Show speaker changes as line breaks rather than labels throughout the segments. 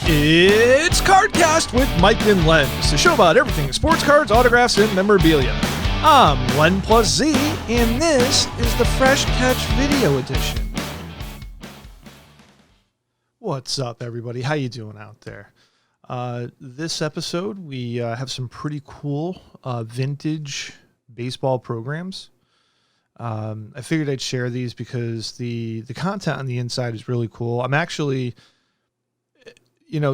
It's CardKast with Mike and Lenz, the show about everything sports cards, autographs, and memorabilia. I'm Len plus Z, and this is the Fresh Catch Video Edition. What's up, everybody? How you doing out there? This episode, we have some pretty cool vintage baseball programs. I figured I'd share these because the content on the inside is really cool. I'm actually,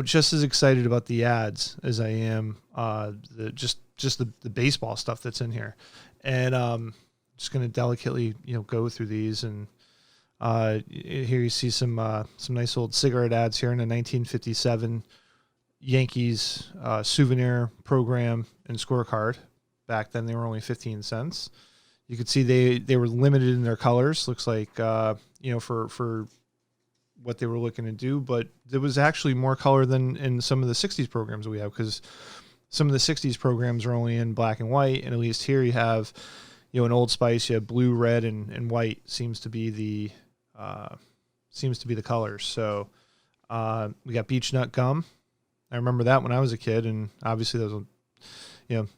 just as excited about the ads as I am the baseball stuff that's in here. And just going to delicately, go through these. And here you see some nice old cigarette ads here in a 1957 Yankees souvenir program and scorecard. Back then, they were only 15 cents. You could see they were limited in their colors. Looks like, for what they were looking to do, but there was actually more color than in some of the 60s programs we have, because some of the 60s programs are only in black and white, and at least here you have, an Old Spice, you have blue, red, and white seems to be the colors. So we got Beech Nut Gum. I remember that when I was a kid, and obviously those,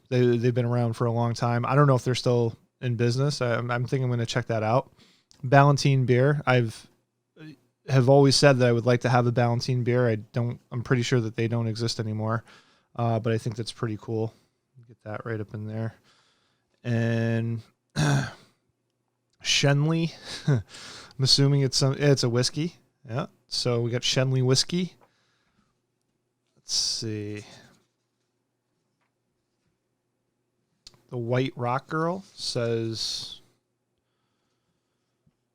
they've been around for a long time. I don't know if they're still in business. I'm thinking I'm going to check that out. Ballantine beer. Have always said that I would like to have a Ballantine beer. I'm pretty sure that they don't exist anymore. But I think that's pretty cool. Get that right up in there. And Shenley. I'm assuming it's a whiskey. Yeah. So we got Shenley whiskey. Let's see. The White Rock Girl says,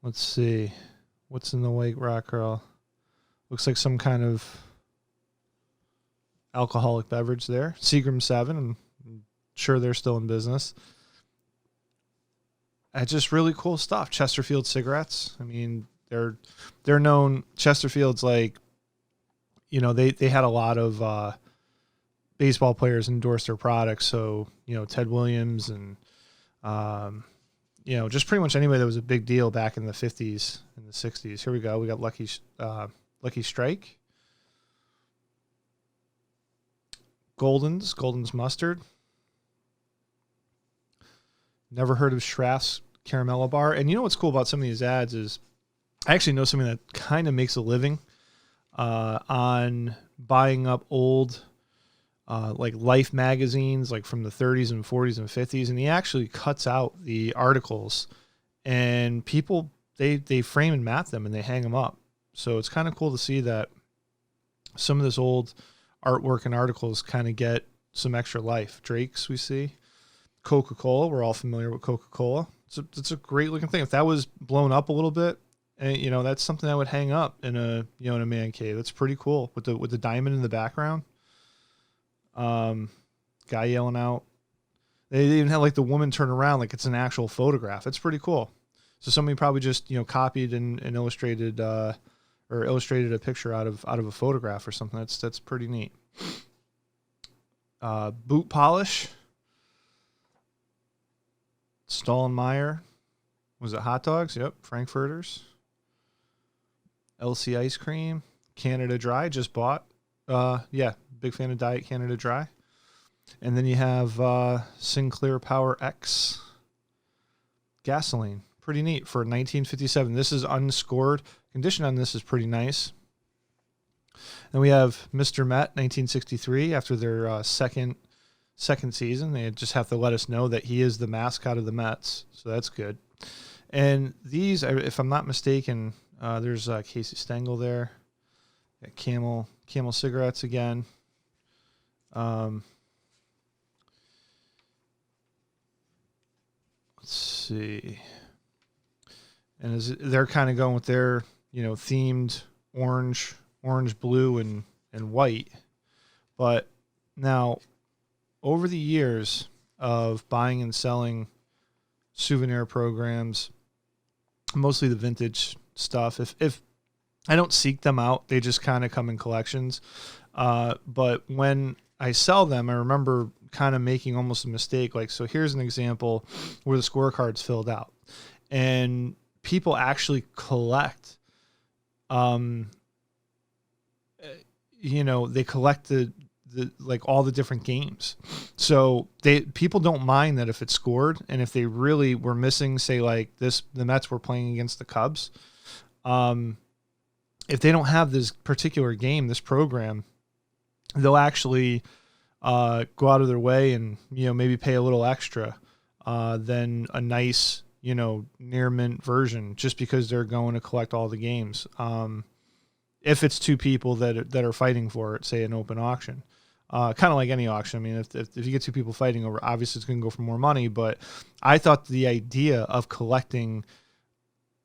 let's see. What's in the White Rock Girl? Looks like some kind of alcoholic beverage there. Seagram 7. I'm sure they're still in business. Just really cool stuff. Chesterfield cigarettes. I mean, they're known. Chesterfield's like, they had a lot of baseball players endorse their products. So, Ted Williams and, just pretty much anybody that was a big deal back in the 50s and the 60s. Here we go. We got Lucky Strike. Golden's Mustard. Never heard of Schraff's Caramello Bar. And what's cool about some of these ads is I actually know somebody that kind of makes a living on buying up old like Life magazines, like from the 30s and 40s and 50s, and he actually cuts out the articles, and people they frame and map them and they hang them up. So it's kind of cool to see that some of this old artwork and articles kind of get some extra life. Drake's we see. Coca-Cola, we're all familiar with Coca-Cola. It's a great looking thing. If that was blown up a little bit, and that's something that would hang up in a in a man cave. That's pretty cool with the diamond in the background. Guy yelling out. They even had like the woman turn around like it's an actual photograph. It's pretty cool. So somebody probably just copied and illustrated or illustrated a picture out of a photograph or something. That's pretty neat. Boot polish. Stollenmeyer. Was it hot dogs? Yep. Frankfurters. LC ice cream. Canada Dry. Just bought. Big fan of Diet Canada Dry. And then you have Sinclair Power X gasoline. Pretty neat for 1957. This is unscored. Condition on this is pretty nice. Then we have Mr. Met 1963 after their second season. They just have to let us know that he is the mascot of the Mets. So that's good. And these, if I'm not mistaken, there's Casey Stengel there. Got Camel cigarettes again. Let's see. And they're kind of going with their, themed orange, blue, and white. But now, over the years of buying and selling souvenir programs, mostly the vintage stuff, if I don't seek them out, they just kind of come in collections. But when I sell them, I remember kind of making almost a mistake. Like, so here's an example where the scorecard's filled out. And people actually collect they collect the like all the different games. So people don't mind that if it's scored, and if they really were missing, say like the Mets were playing against the Cubs, if they don't have this particular game, this program, they'll actually go out of their way and maybe pay a little extra than a nice near mint version, just because they're going to collect all the games. If it's two people that are fighting for it, say an open auction. Kind of like any auction. I mean, if you get two people fighting over, obviously it's going to go for more money. But I thought the idea of collecting,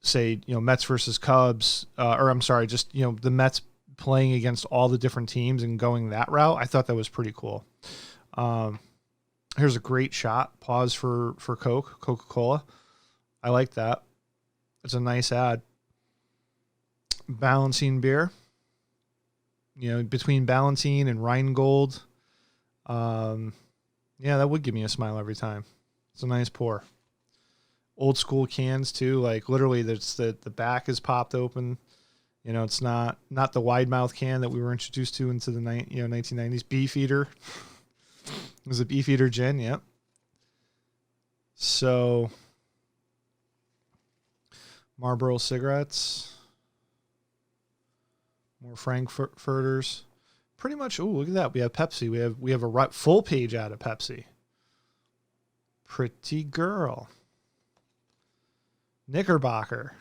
say, Mets versus Cubs, or I'm sorry, just the Mets playing against all the different teams and going that route, I thought that was pretty cool. Here's a great shot. Pause for Coca-Cola. I like that. It's a nice ad. Balancine beer. Between Ballantine and Rheingold. Yeah, that would give me a smile every time. It's a nice pour. Old school cans too, like literally the back is popped open. It's not the wide mouth can that we were introduced to into the 1990s. Beefeater. It was a Beefeater gin, yep. So Marlboro cigarettes. More Frankfurters. Pretty much. Oh, look at that. We have Pepsi. We have a full page ad of Pepsi. Pretty girl. Knickerbocker.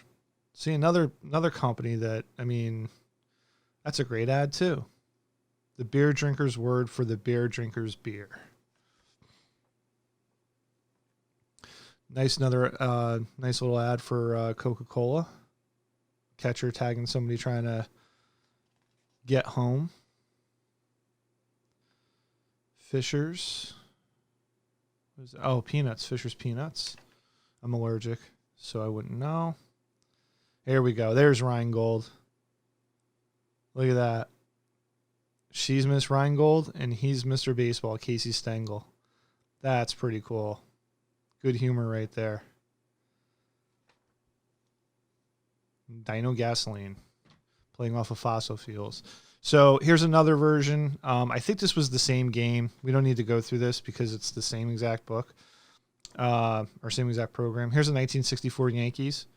See, another company that, I mean, that's a great ad too. The beer drinker's word for the beer drinker's beer. Nice little ad for Coca-Cola. Catcher tagging somebody trying to get home. Fisher's. Oh, peanuts. Fisher's peanuts. I'm allergic, so I wouldn't know. Here we go. There's Rheingold. Look at that. She's Miss Rheingold, and he's Mr. Baseball, Casey Stengel. That's pretty cool. Good humor right there. Dino Gasoline. Playing off of fossil fuels. So here's another version. I think this was the same game. We don't need to go through this because it's the same exact book or same exact program. Here's a 1964 Yankees.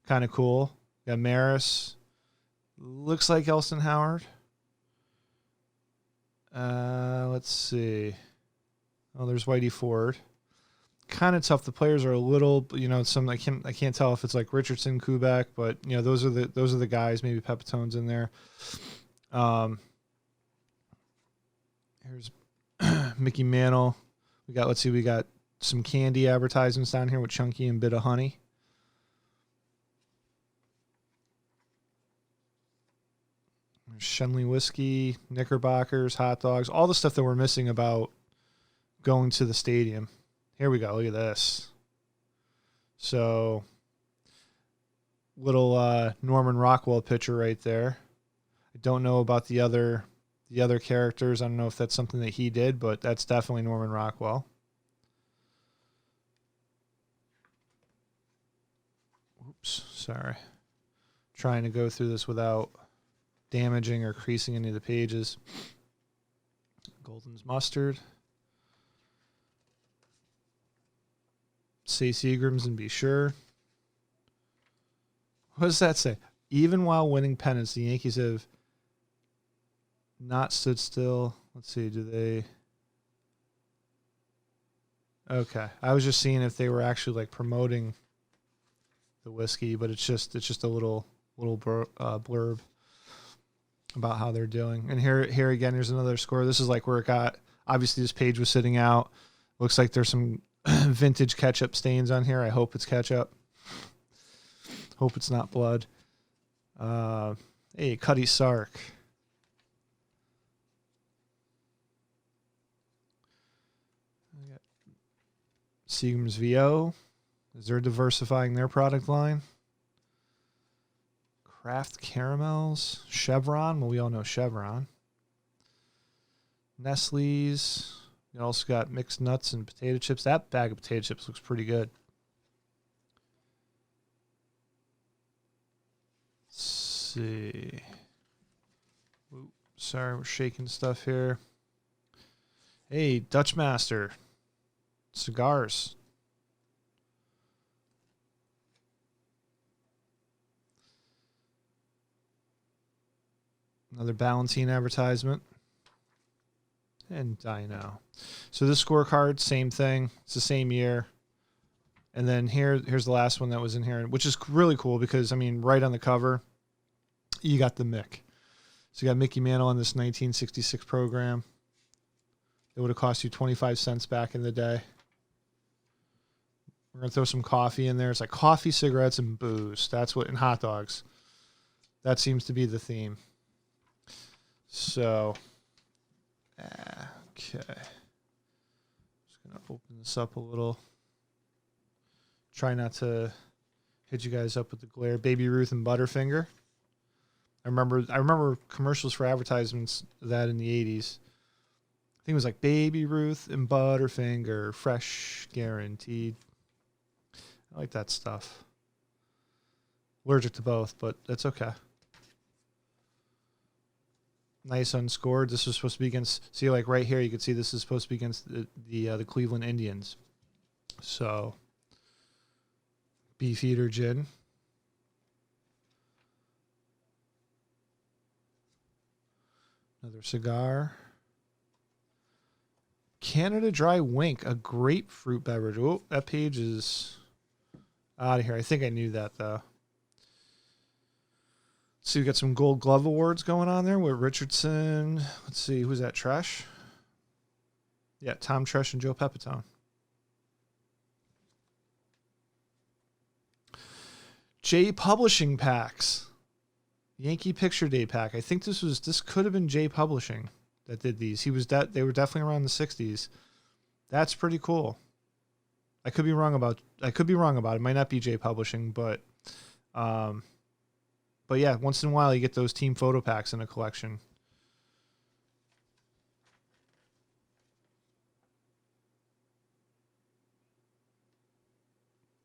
Kind of cool. Got Maris. Looks like Elston Howard. Let's see. Oh, there's Whitey Ford. Kind of tough. The players are a little, some I can't tell if it's like Richardson, Kubek, but those are the guys. Maybe Pepitone's in there. Here's Mickey Mantle. We got some candy advertisements down here with Chunky and Bit of Honey. Shenley whiskey, Knickerbockers, hot dogs, all the stuff that we're missing about going to the stadium. Here we go. Look at this. So, little Norman Rockwell picture right there. I don't know about the other characters. I don't know if that's something that he did, but that's definitely Norman Rockwell. Oops, sorry. Trying to go through this without damaging or creasing any of the pages. Golden's mustard. Say Seagrams and be sure. What does that say? Even while winning pennants, the Yankees have not stood still. Let's see, do they? Okay, I was just seeing if they were actually like promoting the whiskey, but it's just a little blurb about how they're doing. And here again, here's another score. This is like where it got. Obviously, this page was sitting out. Looks like there's some vintage ketchup stains on here. I hope it's ketchup. Hope it's not blood. Hey, Cuddy Sark. Seagram's VO. Is they're diversifying their product line. Kraft Caramels. Chevron. Well, we all know Chevron. Nestle's. You also got mixed nuts and potato chips. That bag of potato chips looks pretty good. Let's see. Oops. Sorry, we're shaking stuff here. Hey, Dutch Master. Cigars. Another Ballantine advertisement. And Dino. So this scorecard, same thing. It's the same year. And then here's the last one that was in here, which is really cool because, I mean, right on the cover, you got the Mick. So you got Mickey Mantle on this 1966 program. It would have cost you 25 cents back in the day. We're going to throw some coffee in there. It's like coffee, cigarettes, and booze. That's what, and hot dogs. That seems to be the theme. So, okay. Just going to open this up a little. Try not to hit you guys up with the glare. Baby Ruth and Butterfinger. I remember commercials for advertisements of that in the 80s. I think it was like Baby Ruth and Butterfinger, fresh, guaranteed. I like that stuff. Allergic to both, but that's okay. Nice unscored. This was supposed to be against, see, like right here, you can see this is supposed to be against the Cleveland Indians. So, Beefeater gin. Another cigar. Canada Dry Wink, a grapefruit beverage. Oh, that page is out of here. I think I knew that, though. So we got some Gold Glove Awards going on there with Richardson. Let's see, who's that? Tresh? Yeah, Tom Tresh and Joe Pepitone. J Publishing packs. Yankee Picture Day pack. I think this could have been J Publishing that did these. They were definitely around the 60s. That's pretty cool. I could be wrong about it. It might not be J Publishing, but yeah, once in a while you get those team photo packs in a collection.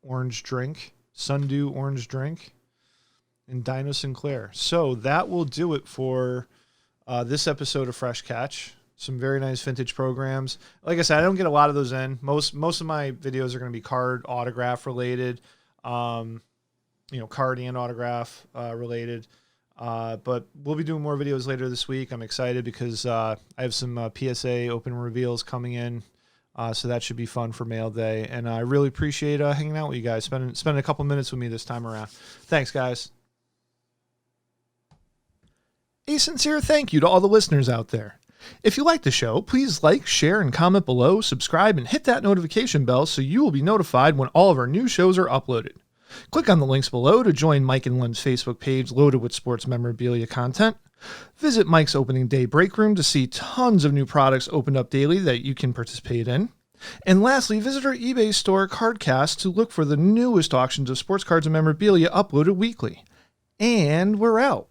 Orange drink, Sundew orange drink, and Dino Sinclair. So that will do it for this episode of Fresh Catch. Some very nice vintage programs. Like I said, I don't get a lot of those in. Most of my videos are going to be card autograph related, card and autograph related. But we'll be doing more videos later this week. I'm excited because I have some PSA open reveals coming in. So that should be fun for mail day. And I really appreciate hanging out with you guys, spending a couple minutes with me this time around. Thanks, guys. A sincere thank you to all the listeners out there. If you like the show, please like, share, and comment below, subscribe, and hit that notification bell so you will be notified when all of our new shows are uploaded. Click on the links below to join Mike and Len's Facebook page loaded with sports memorabilia content. Visit Mike's opening day break room to see tons of new products opened up daily that you can participate in. And lastly, visit our eBay store, CardKast, to look for the newest auctions of sports cards and memorabilia uploaded weekly. And we're out.